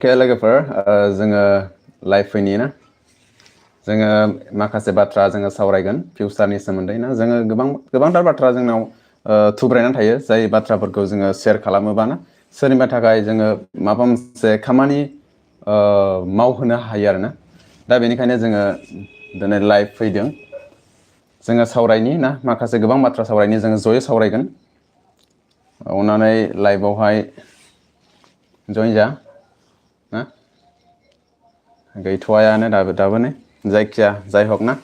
लोगोफोर जोङो लाइभ फैनि ना जोङो माखासे बाथ्रा जोङो सावरायगोन फिउचारनि सोमोन्दै ना जोङो गोबांथार बाथ्रा जोंनाव थुब्रायनानै थायो जाय बाथ्राफोरखौ जोङो शेयार खालामोबा ना सोरनिबा थाखाय जोङो माबा मोनसे खामानि मावहोनो हायो आरो ना दा बेनिखायनो जोङो दिनै लाइभ फैदों जोङो सावरायनि ना माखासे गोबां बाथ्रा सावरायनि जोङो जयै सावरायगोन अननानै लाइभआवहाय जइन जा ना गैथ'आयानो दाबो नै जायखिया जाय हक ना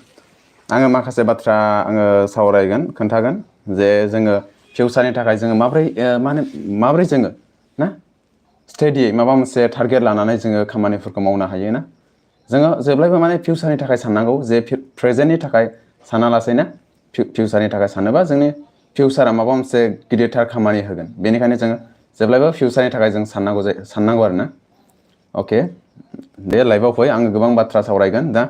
आङो माखासे बाथ्रा आङो सावरायगोन खोन्थागोन जे जोङो फिउचारनि थाखाय जोङो माबोरै जोङो ना स्टेडियै माबा मोनसे टारगेट लानानै जोङो खामानिफोरखौ मावनो हायो ना जोङो जेब्लायबो माने फिउचारनि थाखाय साननांगौ जे प्रेजेन्टनि थाखाय सानालासैना फिउचारनि थाखाय सानोबा जोंनि फिउचारा माबा मोनसे गिदिरथार खामानि होगोन बेनिखायनो जोङो जेब्लायबो फिउचारनि थाखाय जों साननांगौ आरो ना अके दे लाइभआव फै आङो गोबां बाथ्रा सावरायगोन दा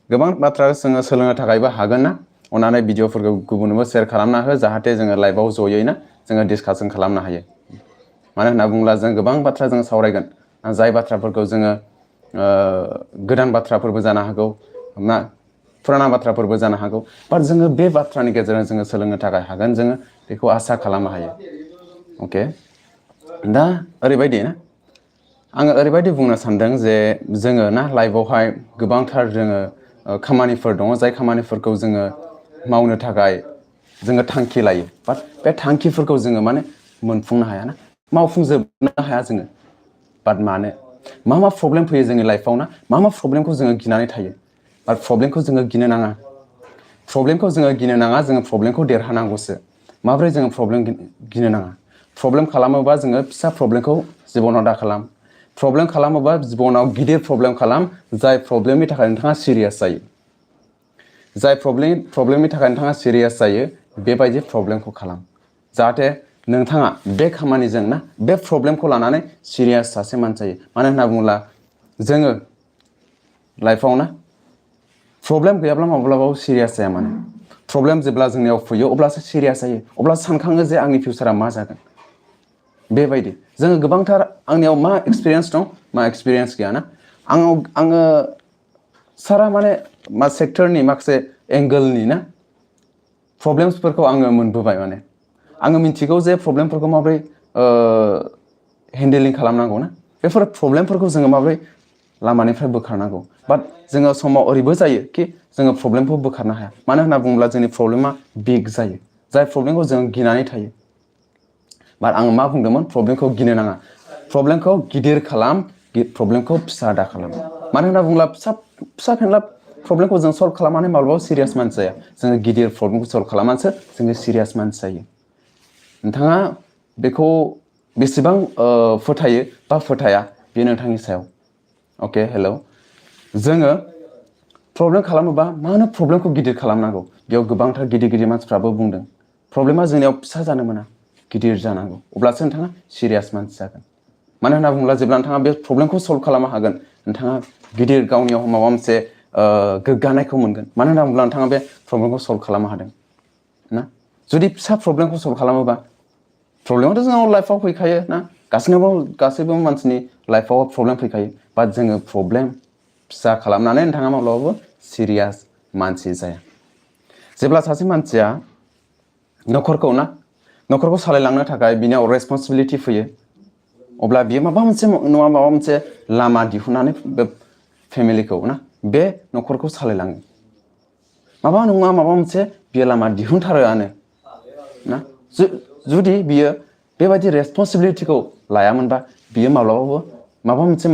गोबां बाथ्रा जोङो सोलोंनो थाखायबो हागोन ना अननानै भिडिअफोरखौ गुबुननोबो शेयार खालामना हो जाहाथे जोङो लाइभआव जयै ना जोङो डिसकासन खालामनो हायो मानो होनना बुङोब्ला जों गोबां बाथ्रा जोङो सावरायगोन जाय बाथ्राफोरखौ जोङो गोदान बाथ्राफोरबो जानो हागौ ना फुराना बाथ्राफोरबो जानो हागौ बाट जोङो बे बाथ्रानि गेजेरजों जोङो सोलोंनो थाखाय हागोन जोङो बेखौ आसा खालामनो हायो अके दा ओरैबायदि ना आङो ओरैबायदि बुंनो सानदों जे जोङो ना लाइफआवहाय गोबांथार जोङो खामानिफोर दङ जाय खामानिफोरखौ जोङो मावनो थाखाय जोङो थांखि लायो बाट बे थांखिफोरखौ जोङो माने मोनफुंनो हाया ना मावफुंजोबनो हाया जोङो बाट मा प्रब्लेम फैयो जोंनि लाइफआव ना मा प्रब्लेमखौ जोङो गिनानै थायो बाट प्रब्लेमखौ जोङो गिनो नाङा जोङो प्रब्लेमखौ देरहानांगौसो माब्रै जोङो प्रब्लेम गिनो नाङा प्रब्लेम खालामोबा जोङो फिसा प्रब्लेमखौ जिबनाव दा खालाम प्रब्लेम खालामोबा जिबनाव गिदिर प्रब्लेम खालाम जाय प्रब्लेमनि थाखाय नोंथाङा सिरियास जायो जाय प्रब्लेमनि थाखाय नोंथाङा सिरियास जायो बेबायदि प्रब्लेमखौ खालाम जाहाथे नोंथाङा बे खामानिजों ना बे प्रब्लेमखौ लानानै सिरियास सासे मानसि जायो मानो होनना बुङोब्ला जोङो लाइफआव ना प्रब्लेम गैयाब्ला माब्लाबाबो सिरियास जाया माने प्रब्लेम जेब्ला जोंनियाव फैयो अब्लासो सिरियास जायो अब्लासो सानखाङो जे आंनि फिउचारा मा जागोन बेबायदि जोङो गोबांथार आंनियाव मा एक्सपिरियेन्स दं मा एक्सपिरियेन्स गैयाना आङो सारा माने मा सेक्टरनि माखासे एंगोलनि ना प्रब्लेम्सफोरखौ आङो मोनबोबाय माने आङो मिथिगौ जे प्रब्लेमफोरखौ माबोरै हेन्डेलिं खालामनांगौ ना बेफोर प्रब्लेमफोरखौ जोङो माबोरै लामानिफ्राय बोखारनांगौ बाट जोङो समाव ओरैबो जायो कि जोङो प्रब्लेमखौ बोखारनो हाया मानो होनना बुङोब्ला जोंनि प्रब्लेमा बिग जायो जाय प्रब्लेमखौ जों गिनानै थायो बाट आं मा बुंदोंमोन प्रब्लेमखौ गिनो नाङा प्रब्लेमखौ गिदिर खालाम प्रब्लेमखौ फिसा दा खालाम मानो होनना बुङोब्ला फिसा फेनला प्रब्लेमखौ जों सल्भ खालामनानै माब्लाबाबो सिरियास मानसि जाया जोङो गिदिर प्रब्लेमखौ सल्भ खालामनानैसो जोङो सिरियास मानसि जायो नोंथाङा बेखौ बेसेबां फोथायो बा फोथाया बे नोंथांनि सायाव अके हेलौ जोङो प्रब्लेम खालामोबा मानो प्रब्लेमखौ गिदिर खालामनांगौ बेयाव गोबांथार गिदिर मानसिफ्राबो बुंदों प्रब्लेमा जोंनियाव फिसा जानो मोना गिदिर जानांगौ अब्लासो नोंथाङा सिरियास मानसि जागोन मानो होनना बुङोब्ला जेब्ला नोंथाङा बे प्रब्लेमखौ सल्भ खालामनो हागोन नोंथाङा गिदिर गावनियाव माबा मोनसे गोग्गानायखौ मोनगोन मानो होनना बुङोब्ला नोंथाङा बे प्रब्लेमखौ सल्भ खालामनो हादों ना जुदि फिसा प्रब्लेमखौ सल्भ खालामोबा प्रब्लेमाथ' जोंनाव लाइफआव फैखायो ना गासैबो मानसिनि लाइफआव प्रब्लेम फैखायो बाट जोङो प्रब्लेम फिसा खालामनानै नोंथाङा माब्लाबाबो सिरियास मानसि जाया जेब्ला सासे मानसिया न'खरखौ सालायलांनो थाखाय बिनियाव रेसपन्सिबिलिटि फैयो अब्ला बियो माबा मोनसे लामा दिहुननानै बे फेमिलिखौ ना बे न'खरखौ सालायलाङो माबा मोनसे बियो लामा दिहुनथारोआनो ना जुदि बियो बेबायदि रेसपन्सिबिलिटिखौ लायामोनबा बियो माब्लाबाबो माबा मोनसे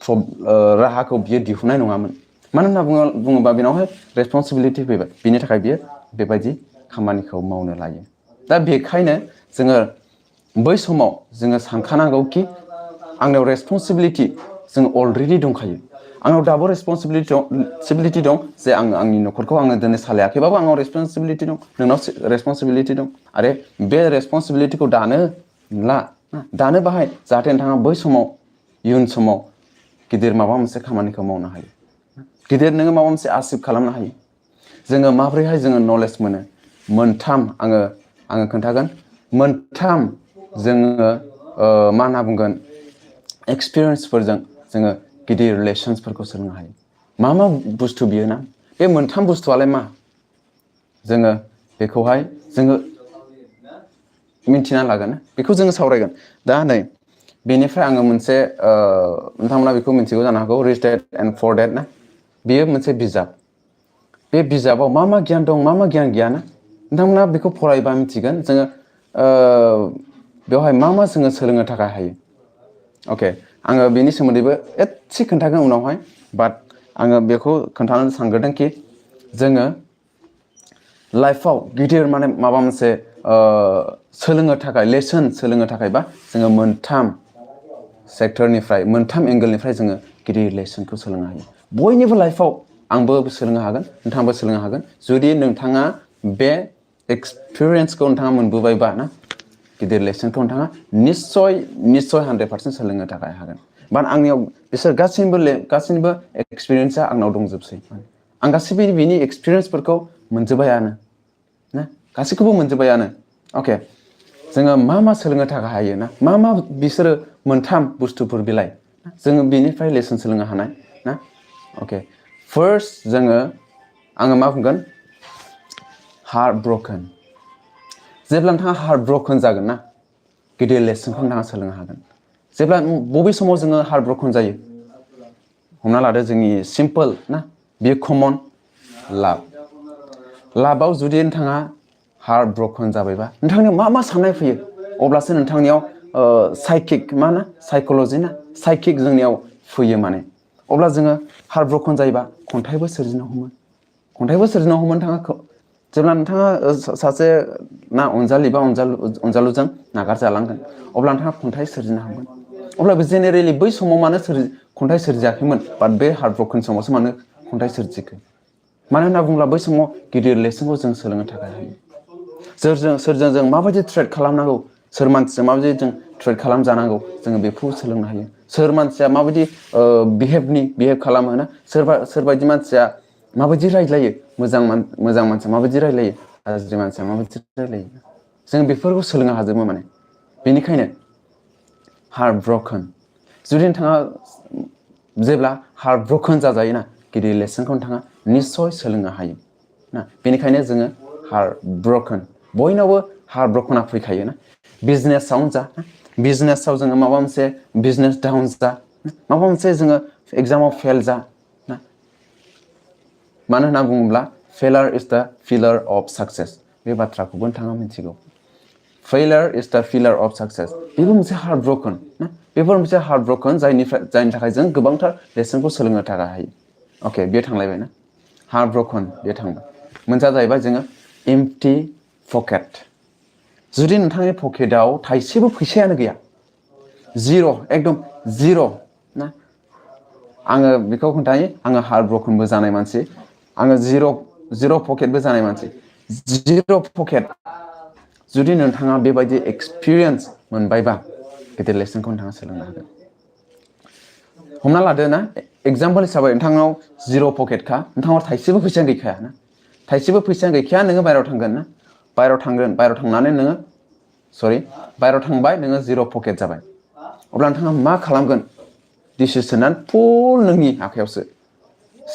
राहाखौ बियो दिहुननाय नङामोन मानो होनना बुङोबा बेनावहाय रेसपन्सिबिलिटि फैबाय बिनि थाखाय बियो बेबायदि खामानिखौ मावनो लायो दा बेखायनो जोङो बै समाव जोङो सानखानांगौ कि आंनाव रेसपन्सिबिलिटि जों अलरेडि दंखायो आंनाव दाबो रेसपन्सिबिलिटि दं जे आंनि न'खरखौ आङो दिनै सालायाखैबाबो आंनाव रेसपन्सिबिलिटि दं नोंनाव रेसपन्सिबिलिटि दं आरो बे रेसपन्सिबिलिटिखौ दानो बाहाय जाहाथे नोंथाङा बै समाव इयुन समाव गिदिर माबा मोनसे खामानिखौ मावनो हायो गिदिर नोङो माबा मोनसे आसिभ खालामनो हायो जोङो माब्रैहाय जोङो नलेज मोनो मोनथाम आङो खोन्थागोन मोनथाम जोङो मा होनना बुंगोन एक्सपिरियेन्सफोरजों जोङो गिदिर लेसन्सफोरखौ सोलोंनो हायो मा बुस्थु बियो ना बे मोनथाम बुस्थुआलाय मा जोङो बेखौहाय जोङो मिन्थिना लागोन बेखौ जोङो सावरायगोन दा नै बेनिफ्राय आङो मोनसे नोंथांमोना बेखौ मिन्थिगौ जानो हागौ rich dad and poor dad ना बेयो मोनसे बिजाब बे बिजाबाव मा गियान दं मा गियान गैया ना नोंथांमोना बेखौ फरायबा मिथिगोन जोङो बेवहाय मा जोङो सोलोंनो थाखाय हायो अके आङो बेनि सोमोन्दैबो एसे खोन्थागोन उनावहाय बाट आङो बेखौ खोन्थानो सानग्रोदोंखि जोङो लाइफआव गिदिर माने माबा मोनसे सोलोंनो थाखाय लेसन सोलोंनो थाखायबा जोङो मोनथाम सेक्टरनिफ्राय मोनथाम एंगोलनिफ्राय जोङो गिदिर लेसनखौ सोलोंनो हायो बयनिबो लाइफआव आंबो सोलोंनो हागोन नोंथाङाबो सोलोंनो हागोन जुदि नोंथाङा बे एक्सपिरियेन्सखौ नोंथाङा मोनबोबायबा ना गिदिर लेसनखौ नोंथाङा निस्सय 100% सोलोंनो थाखाय हागोन बाट आंनियाव बिसोर गासैनिबो एक्सपिरियेन्सा आंनाव दंजोबसै आं गासैबो बिनि एक्सपिरियेन्सफोरखौ मोनजोब्बायानो ना गासैखौबो मोनजोब्बायानो अके जोङो मा सोलोंनो थाखाय हायो ना मा बिसोरो मोनथाम बुस्थुफोर बिलाय जोङो बेनिफ्राय लेसन सोलोंनो हानाय ना अके फार्स्ट आङो मा बुंगोन हार्ट ब्रकेन जेब्ला नोंथाङा हार्ट ब्रकेन जागोन ना गिदिर लेसनखौ नोंथाङा सोलोंनो हागोन जेब्ला बबे समाव जोङो हार्ट ब्रकेन जायो हमना लादो जोंनि सिम्पोल ना बेयो कमन लाभआव जुदि नोंथाङा हार्ट ब्रकेन जाबायबा नोंथांनियाव मा साननाय फैयो अब्लासो नोंथांनियाव साइकिक मा ना साइक'लजि ना साइकिक जोंनियाव फैयो माने अब्ला जोङो हार्ट ब्रकेन जायोबा खन्थाइबो सोरजिनो हमो नोंथाङा जेब्ला नोंथाङा सासे ना अनजालि बा अनजालुजों नागारजालांगोन अब्ला नोंथाङा खन्थाइ सोरजिनो हागोन अब्लाबो जेनेरेलि बै समाव मानो खन्थाइ सोरजियाखैमोन बाट बे हार्ट ब्रकेन समावसो मानो खन्थाइ सोरजिखो मानो होनना बुङोब्ला बै समाव गिदिर लेसनखौ जों सोलोंनो थाखाय हायो सोरजों जों माबायदि ट्रेड खालामनांगौ सोर मानसिजों माबायदि जों ट्रेड खालामजानांगौ जोङो बेखौ सोलोंनो हायो सोर मानसिया माबायदि बिहेभ खालामो ना सोरबायदि मानसिया माबायदि रायज्लायो मोजां मानसिया माबायदि रायज्लायो गाज्रि मानसिया माबायदि रायज्लायो जों बेफोरखौ सोलोंनो हाजोबो माने बेनिखायनो हार्ट ब्रकेन जुदि नोंथाङा जेब्ला हार्ट ब्रकेन जाजायोना गिदिर लेसनखौ नोंथाङा निस्सय सोलोंनो हायो ना बेनिखायनो जोङो हार्ट ब्रकेन बयनावबो हार्ट ब्रकेना फैखायो ना बिजनेसावनो जा बिजनेसाव जोङो माबा मोनसे बिजनेस डाउन जा माबा मोनसे जोङो एगजामाव फेल जा ना मानो होनना बुङोब्ला फेलार इज द पिलार अफ साक्सेस बे बाथ्राखौबो नोंथाङा मिथिगौ फेलार इज द पिलार अफ साक्सेस बेबो मोनसे हार्ट ब्रकेन ना बेफोर मोनसे हार्ट ब्रकेन जायनि थाखाय जों गोबांथार लेसनखौ सोलोंनो थाखाय हायो अके बे थांलायबाय ना हार्ट ब्रकेन बे थांबाय मोनसेया जाहैबाय जोङो एम्पटि पकेट जुदि नोंथांनि पकेटाव थाइसेबो फैसायानो गैया एकदम जिर' ना आङो बेखौ खोन्थायो आङो हार्ट ब्रकेनबो जानाय मानसि आङो जिर' पकेटबो जानाय मानसि जिर' पकेट जुदि नोंथाङा बेबायदि एक्सपिरियेन्स मोनबायबा गिदिर लेसनखौ नोंथाङा सोलोंनो हागोन हमना लादो ना एगजाम्पोल हिसाबै नोंथांनाव जिर' पकेटखा नोंथांनाव थाइसेबो फैसा गैखाया ना थाइसेबो फैसा गैखाया नोङो बाहेरायाव थांगोन ना बाहेरायाव थांनानै नोङो बाहेरायाव थांबाय नोङो जिर' पकेट जाबाय अब्ला नोंथाङा मा खालामगोन डिसिसना फुल नोंनि आखायावसो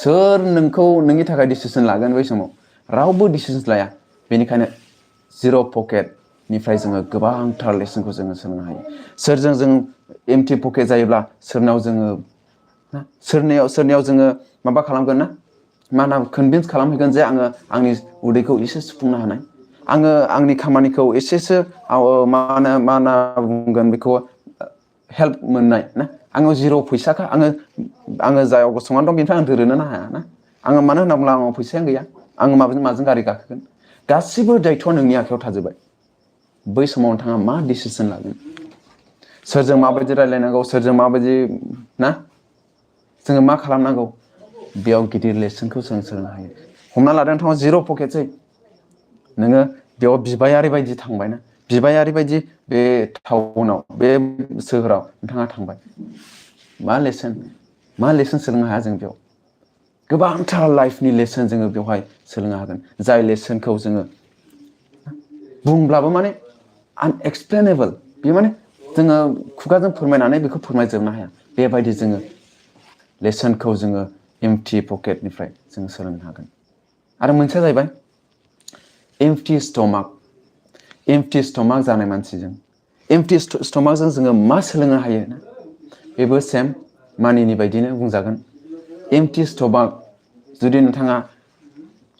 सोर नोंखौ नोंनि थाखाय डिसिसन लागोन बै समाव रावबो डिसिसन लाया बेनिखायनो जिर' पकेटनिफ्राय जोङो गोबांथार लेसनखौ जोङो सोलोंनो हायो सोरजों जों एम्पटि पकेट जायोब्ला सोरनियाव जोङो माबा खालामगोन ना मा होनना कनभिन्स खालामहैगोन जे आङो आंनि उदैखौ एसे सुफुंनो हानाय आङो आंनि खामानिखौ एसेसो मा होनना बुंगोन बेखौ हेल्प मोननाय ना आङो जिर' फैसाखा आङो जायाव गसंनानै दं बेनिफ्राय आं दोरोनोनो हाया ना आङो मानो होनना बुङोब्ला आंनाव फैसायानो गैया आङो माजों गारि गाखोगोन गासिबो दायथ'आ नोंनि आखायाव थाजोबबाय बै समाव नोंथाङा मा डिसिसन लागोन सोरजों माबायदि रायज्लायनांगौ सोरजों माबायदि ना जोङो मा खालामनांगौ बेयाव गिदिर लेसनखौ जों सोलोंनो हायो हमना लादों नोंथाङा जिर' पकेटसै नोङो बेयाव बिबायारि बायदि थांबायना बिबायारि बायदि बे टाउनाव बे सोहोराव नोंथाङा थांबाय मा लेसन सोलोंनो हाया जों बेयाव गोबांथार लाइफनि लेसन जोङो बेवहाय सोलोंनो हागोन जाय लेसनखौ जोङो बुंब्लाबो माने आनएक्सप्लेनेबल बे माने जोङो खुगाजों फोरमायनानै बेखौ फोरमायजोबनो हाया बेबायदि जोङो लेसनखौ जोङो एम्पटी पकेटनिफ्राय जों सोलोंनो हागोन आरो मोनसेया जाहैबाय एम्पटी स्टमाक जानाय मानसिजों एम्पटी स्टमाकजों जोङो मा सोलोंनो हायो ना बेबो सेम मानिनि बायदिनो बुंजागोन एम्पटी स्टमाक जुदि नोंथाङा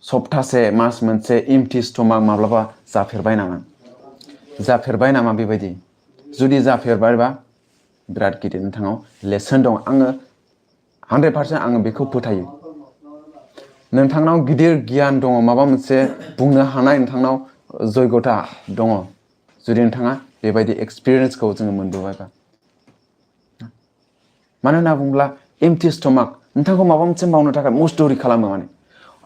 सप्तासे मास मोनसे एम्पटी स्टमाक माब्लाबा जाफेरबाय नामा बेबायदि जुदि जाफेरबायबा बिराद गिदिर नोंथांनाव लेसन दं आङो 100% आङो बेखौ फोथायो नोंथांनाव गिदिर गियान दङ माबा मोनसे बुंनो हानाय नोंथांनाव जयगथा दङ जुदि नोंथाङा बेबायदि एक्सपिरियेन्सखौ जोङो मोनबोबायबा मानो होनना बुङोब्ला एम्पटी स्टमाक नोंथांखौ माबा मोनसे मावनो थाखाय मस्टरि खालामो माने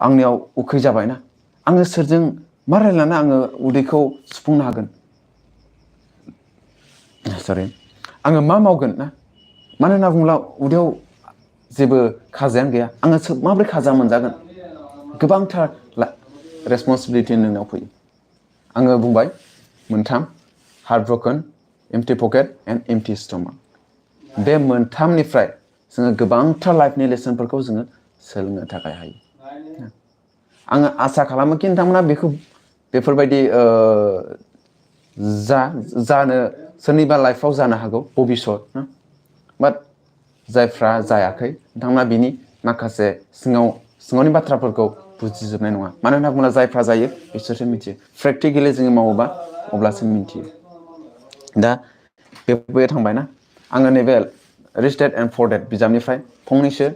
आंनियाव उखै जाबायना आङो सोरजों मा रायलायनानै आङो उदैखौ सुफुंनो हागोन आङो मा मावगोन ना मानो होनना बुङोब्ला उदैयाव जेबो खाजायानो गैया आङो माबोरै खाजा मोनजागोन गोबांथार रेसपन्सिबिलिटि नोंनाव फैयो आङो बुंबाय मोनथाम heart broken empty pocket and empty stomach बे मोनथामनिफ्राय जोङो गोबांथार लाइफनि लेसनफोरखौ जोङो सोलोंनो थाखाय हायो आङो आसा खालामो कि नोंथांमोना बेफोरबायदि जानो सोरनिबा लाइफआव जानो हागौ भबिष्यत बाट जायफ्रा जायाखै नोंथांमोना बिनि माखासे सिङावनि बाथ्राफोरखौ बुजिजोबनाय नङा मानो होनना बुङोब्ला जायफ्रा जायो बिसोरसो मिथियो प्रेक्टिकेलि जोङो मावोबा अब्लासो मिथियो दा बे थांबायना आङो नैबे rich dad and poor dad बिजाबनिफ्राय फंनैसो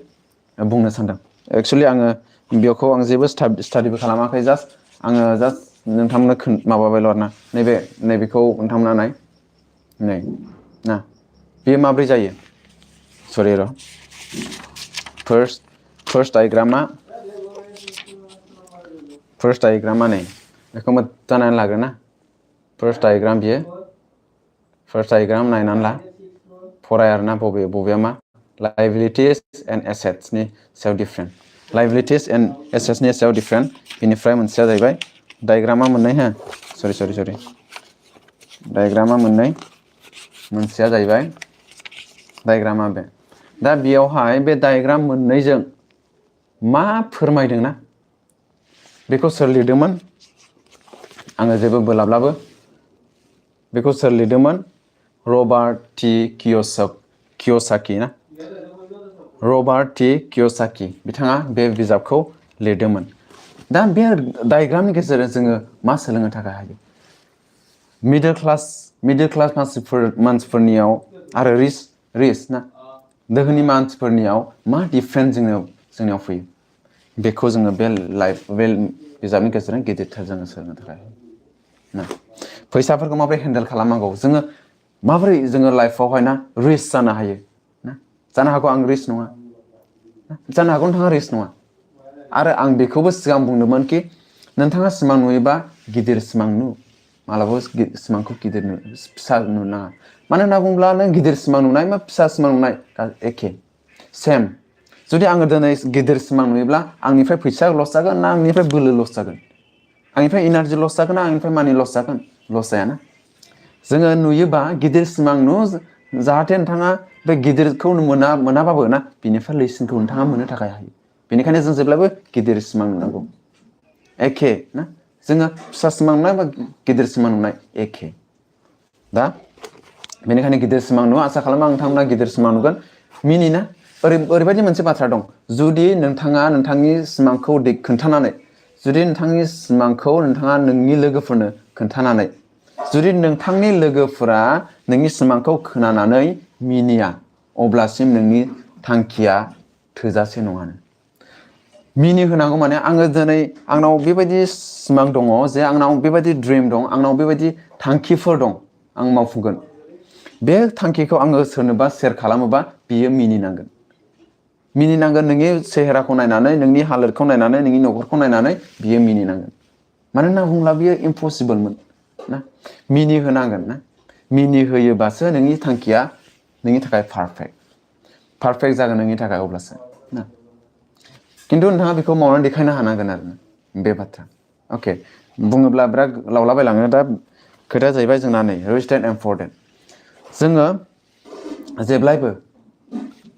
बुंनो सानदों एक्सुवेलि आङो बेखौ आं जेबो स्टाडिबो खालामाखै आङो नोंथांमोननो माबाबायल' आरोना नैबेखौ नोंथांमोना नाय नै ना बेयो माब्रै जायो सरि र' फार्स्ट डायग्रामा नै बेखौ मोजां लाग्रोना फार्स्ट डायग्राम नायनानै ला फराय आरोना बबेया मा लायबिलिटिस एन्ड एसेट्सनि सायाव डिफारेन्ट लायबिलिटिस एन्ड एसेट्सनि सायाव डिफारेन्ट बेनिफ्राय मोनसेया जाहैबाय डायग्रामा मोननै सरि डायग्रामा मोननै मोनसेया जाहैबाय डायग्रामा बे दा बेयावहाय बे डायग्राम मोननैजों मा फोरमायदों ना बेखौ सोर लिरदोंमोन आङो जेबो बोलाब्लाबो बेखौ सोर लिरदोंमोन रबार्ट टि कियसाकी बिथाङा बे बिजाबखौ लिरदोंमोन दा बे डायग्रामनि गेजेरजों जोङो मा सोलोंनो थाखाय हायो मिडल क्लास मानसिफोरनियाव आरो रिच ना दोहोनि मानसिफोरनियाव मा डिफारेन्स जोंनियाव फैयो बेखौ जोङो बे बिजाबनि गेजेरजों गिदिरथार जोङो सोलोंनो थाखाय ना फैसाफोरखौ माबोरै हेन्डेल खालामनांगौ जोङो माबोरै जोङो लाइफआवहाय ना रिच जानो हायो ना जानो हागौ आं रिच नङा जानो हागौ नोंथाङा रिच नङा आरो आं बेखौबो सिगां बुंदोंमोन कि नोंथाङा सिमां नुयोबा गिदिर सिमां मालाबाबो सिमांखौ फिसा नुनो नाङा मानो होनना बुङोब्ला नों गिदिर सिमां नुनाय मा फिसा सिमां नुनाय एखे सेम जुदि आङो दिनै गिदिर सिमां नुयोब्ला आंनिफ्राय फैसा लस जागोन ना आंनिफ्राय बोलो लस जागोन आंनिफ्राय इनार्जि लस जागोन ना आंनिफ्राय मानि लस जागोन लस जायाना जोङो नुयोबा गिदिर सिमां जाहाथे नोंथाङा बे गिदिरखौ मोनाबाबो ना बिनिफ्राय लैसिनखौ नोंथाङा मोननो थाखाय हायो बेनिखायनो जों जेब्लाबो गिदिर सिमां नुनांगौ एखे ना जोङो फिसा सिमां नुनाय बा गिदिर सिमां नुनाय एखे दा बेनिखायनो गिदिर सिमां आसा खालामो नोंथांमोना गिदिर सिमां नुगोन मिनिना ओरैबायदि मोनसे बाथ्रा दं जुदि नोंथाङा नोंथांनि सिमांखौ खोन्थानानै जुदि नोंथांनि सिमांखौ नोंथाङा नोंनि लोगोफोरनो खोन्थानानै जुदि नोंथांनि लोगोफोरा नोंनि सिमांखौ खोनानानै मिनिया अब्लासिम नोंनि थांखिया थोजासे नङानो मिनि होनांगौ माने आङो दिनै आंनाव बेबायदि सिमां दङ जे आंनाव बेबायदि ड्रिम दं आंनाव बेबायदि थांखिफोर दं आं मावफुंगोन बे थांखिखौ आङो सोरनोबा शेयार खालामोबा बियो मिनिनांगोन नोंनि सेहेराखौ नायनानै नोंनि हालोदखौ नायनानै नोंनि न'खरखौ नायनानै बियो मिनिनांगोन मानो होनना बुङोब्ला बियो इम्पसिबोलमोन ना मिनि होनांगोन ना मिनि होयोबासो नोंनि थांखिया नोंनि थाखाय पारफेक्ट जागोन नोंनि थाखाय अब्लासो ना खिन्थु नोंथाङा बेखौ मावनानै देखायनो हानांगोन आरो बे बाथ्रा अके बुङोब्ला बिराद लावलाबायलाङो दा खोथाया जाहैबाय जोंना नै rich dad and poor dad जोङो जेब्लायबो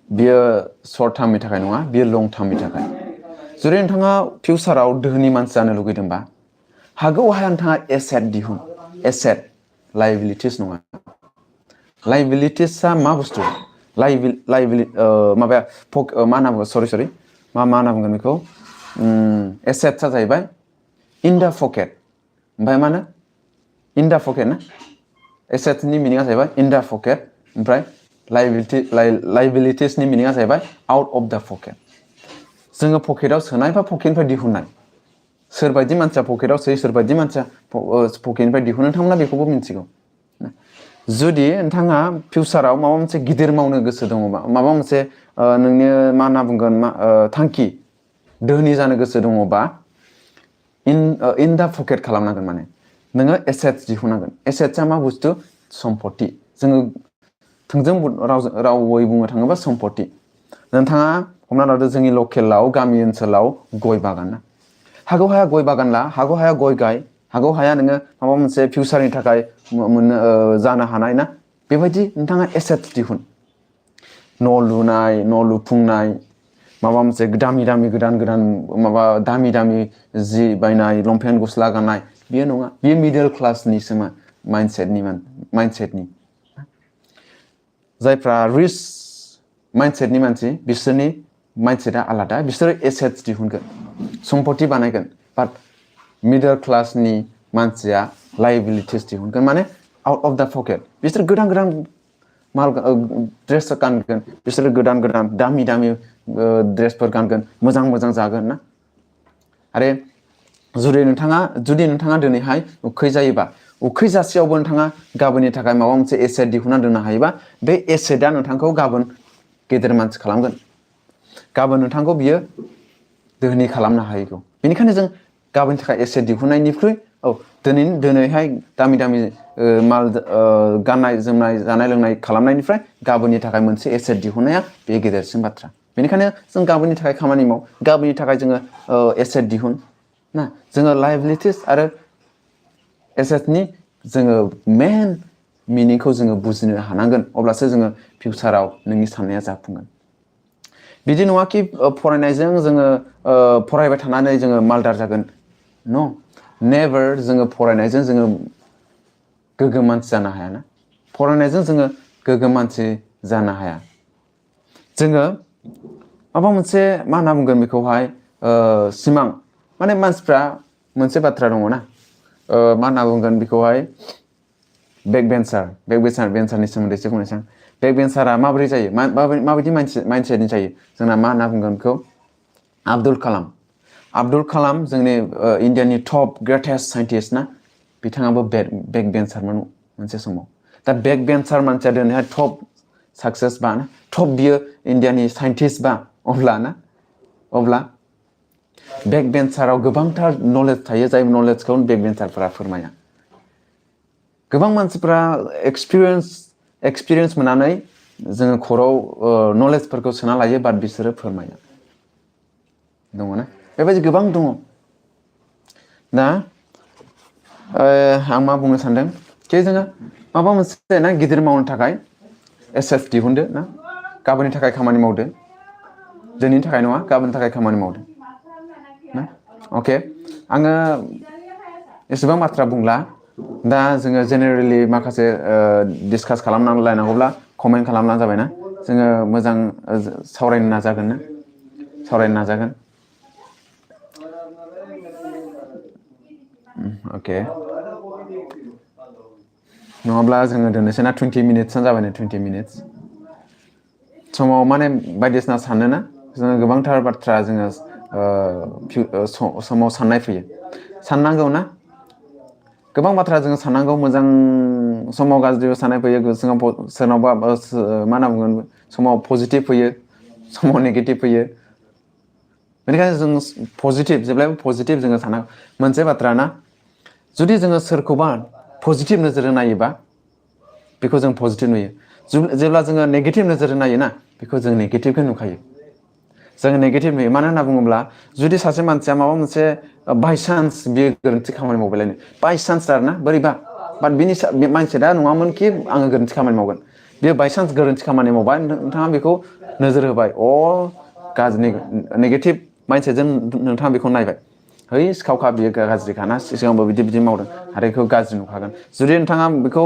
बियो शर्ट टार्मनि थाखाय नङा, बियो लं टार्मनि थाखाय। जुदि नोंथाङा फिउचाराव दोहोनि मानसि जानो लुगैदोंबा हागौ हाया नोंथाङा एसेट दिहुन। एसेट, लाइबिलिटिस नङा। लाइबिलिटिसआ मा बुस्थु? माबाया मा होनना बुङो? सरि मा होनना बुंगोन बेखौ? एसेट्सआ जाहैबाय इन दा पकेट। ओमफ्राय मा होनो? इन दा पकेट ना? एसेट्सनि मिनिङा जाहैबाय इन दा पकेट, ओमफ्राय लाइबिलिटिसनि मिनिङा जाहैबाय आउट अफ दा पकेट। जोङो पकेटाव सोनाय बा पकेटनिफ्राय दिहुननाय। सोरबायदि मानसिया पकेटाव सोयो, सोरबायदि मानसिया पकेटनिफ्राय दिहुनो, नोंथांमोना बेखौबो मिथिगौ। जुदि नोंथाङा फिउचाराव माबा मोनसे गिदिर मावनो गोसो दङबा, माबा मोनसे नोंनि मा होनना बुंगोन थांखि, दोहोनि जानो गोसो दङबा इन दा पकेट खालामनांगोन। माने नोङो एसेट्स दिहुननांगोन। एसेट्सआ मा बुस्थु? सम्पति। जोङो थोंजों रावै बुंनो थाङोबा सम्पति। नोंथाङा हमना लादो जोंनि लकेलाव, गामि ओनसोलाव गय बागान ना? हागौ हाया गय बागान ला, हागौ हाया गय गाय, हागौ हाया नोङो माबा मोनसे फिउचारनि थाखाय जानो हानाय ना? बेबायदि नोंथाङा एसेट्स दिहुन। न' लुनाय, न' लुफुंनाय, माबा मोनसे दामि गोदान माबा दामि जि बायनाय, लंपेन्ट गस्ला गाननाय, बेयो नङा। बेयो मिडल क्लासनिसो माइन्डसेटनि। जायफ्रा रिच माइन्डसेटनि मानसि, बिसोरनि माइन्डसेटआ आलादा। बिसोरो एसेट्स दिहुनगोन, सम्पति बानायगोन। बाट मिडल क्लासनि मानसिया लाइबिलिटिस दिहुनगोन, माने आउट अफ दा पकेट। बिसोर गोदान ड्रेस गानगोन, बिसोरो गोदान दामि ड्रेसफोर गानगोन, मोजां जागोन ना? आरो जुदि नोंथाङा दिनैहाय उखै जायोबा, उखै जासेयावबो नोंथाङा गाबोननि थाखाय माबा मोनसे एसेट दिहुनना दोननो हायोबा, बे एसेटआ नोंथांखौ गाबोन गेदेर मानसि खालामगोन। गाबोन नोंथांखौ बियो दोहोनि खालामनो हायैगौ। बेनिखायनो जों गाबोननि थाखाय एसेट दिहुननायनिख्रुइ दिनैहाय दामि माल गाननाय जोमनाय, जानाय लोंनाय खालामनायनिफ्राय गाबोननि थाखाय मोनसे एसेट दिहुननाया बे गेदेरसिन बाथ्रा। बेनिखायनो जों गाबोननि थाखाय खामानि माव, गाबोननि थाखाय जोङो एसेट दिहुन ना? जोङो लाइबिलिटिस आरो एसेटनि जोङो मेन मिनिंखौ जोङो बुजिनो हानांगोन। अब्लासो जोङो फिउचाराव नोंनि साननाया जाफुंगोन। बिदि नङा कि फरायनायजों जोङो फरायबाय थानानै जोङो मालदार जागोन। न' नेभार। जोङो फरायनायजों जोङो गोग्गोम मानसि जानो हायाना? फरायनायजों जोङो गोग्गोम मानसि जानो हाया। जोङो माबा मोनसे मा होनना बुंगोन बेखौहाय सिमां, माने मानसिफ्रा मोनसे बाथ्रा दङ ना? मा होनना बुंगोन बेखौहाय? बेकबेन्चारनि सोमोन्दै एसे बुंनोसै आं। बेकबेन्चारा माबोरै जायो? माबायदि माइन्डसेटनि जायो? जोंना मा होनना बुंगोन बेखौ? आब्दुल कालाम जोंनि इण्डियानि टप ग्रेटेस्ट साइन्टिस्ट ना? बिथाङाबो बेकबेन्चारमोन मोनसे समाव। दा बेकबेन्चार मानसिया दिनैहाय टप साक्सेस बा, टप बियो इण्डियानि साइन्टिस्ट बा, अब्ला बेकबेन्चाराव गोबांथार नलेज थायो, जाय नलेजखौ बेकबेन्चारफोरा फोरमाया। गोबां मानसिफ्रा एक्सपिरियेन्स मोननानै जोङो खर'आव नलेजफोरखौ सोना लायो, बाट बिसोरो फोरमाया। दङना? बेबायदि गोबां दङ। दा आं मा बुंनो सानदों कि जोङो माबा मोनसे ना गिदिर मावनो थाखाय एसेट्स दिहुनदो ना? गाबोननि थाखाय खामानि मावदो। दिनैनि थाखाय नङा, गाबोननि थाखाय खामानि मावदो ना? अके, आङो एसेबां बाथ्रा बुंला। दा जोङो जेनेरेलि माखासे डिसकास खालामनानै लायनांगौब्ला कमेन्ट खालामब्लानो जाबाय ना? जोङो मोजां सावरायनो नाजागोन ना? सावरायनो नाजागोन। अके, नङाब्ला जोङो दोननोसै ना? 20 मिनिट्सआनो जाबाय नै, 20 मिनिट्स। समाव माने बायदिसिना सानोना जोङो, गोबांथार बाथ्रा जोङो समाव साननाय फैयो। साननांगौ ना? गोबां बाथ्रा जोङो साननांगौ। मोजां समाव गाज्रिबो साननाय फैयो, सोरनावबा मा होनना बुंगोन, समाव पजिटिभ फैयो, समाव नेगेटिभ फैयो। बेनिखायनो जों जेब्लायबो पजिटिभ जोङो साननांगौ। मोनसे बाथ्रा ना, जुदि जोङो सोरखौबा पजिटिभ नोजोरजों नायोबा बेखौ जों पजिटिभ नुयो। जेब्ला जोङो नेगेटिभ नोजोरजों नायोना, बेखौ जों नेगेटिभखौ नुखायो। जोङो नेगेटिभ नुयो। मानो होनना बुङोब्ला, जुदि सासे मानसिया माबा मोनसे बायसान्स बियो गोरोन्थि खामानि मावबायलायनो, बायसान्स आरोना, बोरैबा, बाट बिनि माइन्डसेटआ नङामोन कि आङो गोरोन्थि खामानि मावगोन। बेयो बायसान्स गोरोन्थि खामानि मावबाय नोंथाङा बेखौ नोजोर होबाय गाज्रि नेगेटिभ माइन्डसेटजों नोंथाङा बेखौ नायबाय है सिखावखा बियो गाज्रिखाना सिगांबो बिदि मावदों आरो बेखौ गाज्रि नुखागोन जुदि नोंथाङा बेखौ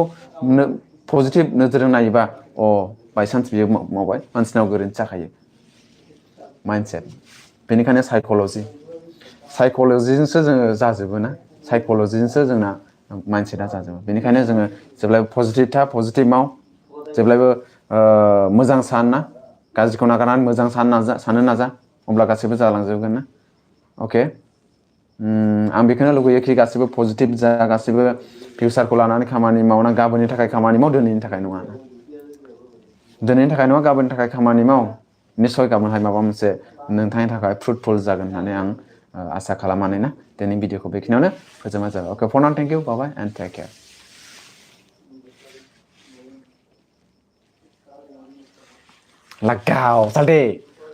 पजिटिभ नोजोरजों नायोबा बायसान्स बियो मावबाय मानसिनाव गोरोन्थि जाखायो माइन्डसेट बेनिखायनो साइक'लजिजोंसो जोङो जाजोबो ना साइक'लजिजोंसो जोंना माइन्डसेटआ जाजोबो बेनिखायनो जोङो जेब्लायबो पजिटिभ माव जेब्लायबो मोजां सान ना गाज्रिखौ नागारनानै मोजां साननो नाजा अब्ला गासैबो जालांजोबगोन ना अके आं बेखौनो लुगैयो कि गासैबो पजिटिभ जा गासैबो फिउचारखौ लानानै खामानि मावना गाबोननि थाखाय खामानि माव दिनैनि थाखाय नङा दिनैनि थाखाय नङा गाबोननि थाखाय खामानि माव निस्सय गाबोनहाय माबा मोनसे नोंथांनि थाखाय फ्रुटफुल जागोन होननानै आं आसा खालामनानै ना दिनैनि भिडिअखौ बेखिनियावनो फोजोबनाय जाबाय okay for now thank you bye and take care लगाओ चलते